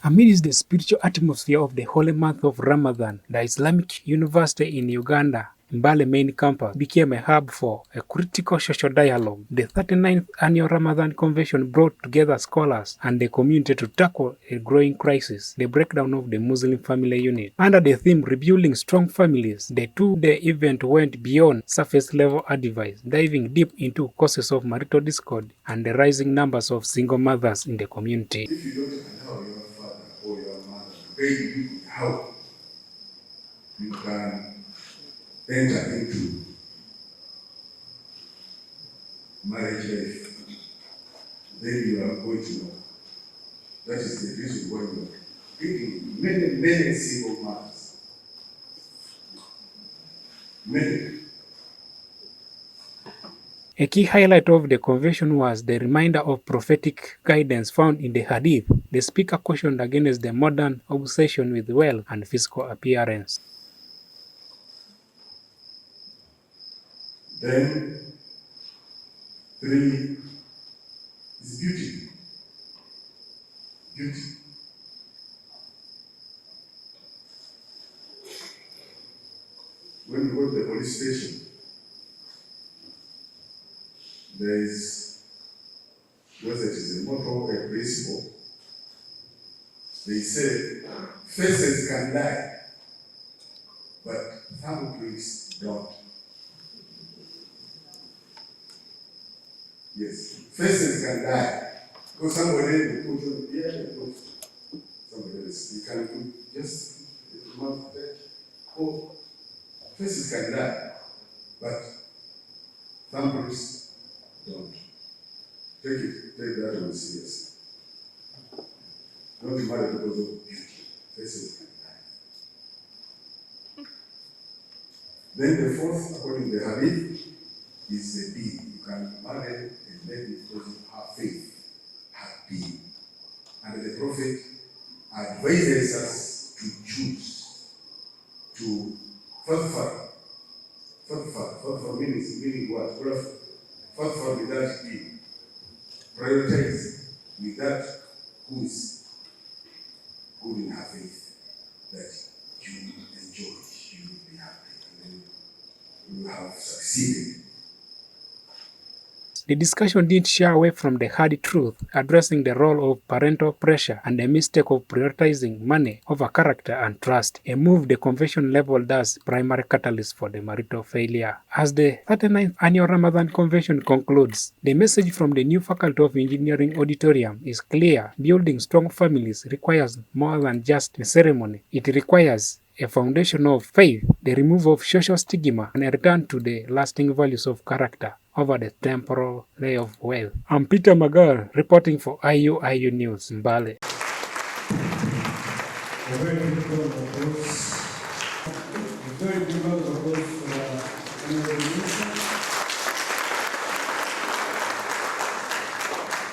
Amidst the spiritual atmosphere of the holy month of Ramadan, the Islamic University in Uganda, Mbale main campus, became a hub for a critical social dialogue. The 39th annual Ramadan convention brought together scholars and the community to tackle a growing crisis, the breakdown of the Muslim family unit. Under the theme Rebuilding Strong Families, the two-day event went beyond surface-level advice, diving deep into causes of marital discord and the rising numbers of single mothers in the community. If you don't allow your father or your mother to pay you with help, you can enter into marriage life. Then you are going to know. That is the reason why you are getting many single mothers. Many. A key highlight of the convention was the reminder of prophetic guidance found in the Hadith. The speaker cautioned against the modern obsession with wealth and physical appearance. Then, 3 is beauty. Beauty. When you go to the police station, there is, whether it is a motto or a principle, they say, faces can lie, but thumbprints don't. Yes, faces can lie, because somebody will put on here and put somebody else. You can put just mouth touch. Oh, faces can lie, but thumbprints don't. Take that one serious. Don't be mad because of beauty. Faces can lie. Then the fourth, according to the Hadith, is the deed. You can marry a lady because of her faith, her deed. And the Prophet advises us to choose, to fadfar meaning what? Fadfar with that deed. Prioritize with that who is good in her faith, that you will enjoy, you will be happy, and then you will have succeeded. The discussion didn't shy away from the hard truth, addressing the role of parental pressure and the mistake of prioritizing money over character and trust, a move the convention labeled as primary catalyst for the marital failure. As the 39th annual Ramadan convention concludes, the message from the new Faculty of Engineering auditorium is clear. Building strong families requires more than just a ceremony. It requires a foundation of faith, the removal of social stigma, and a return to the lasting values of character over the temporal lay of wealth. I'm Peter Magar, reporting for IUIU News, Mbale. A very difficult approach. A very difficult approach for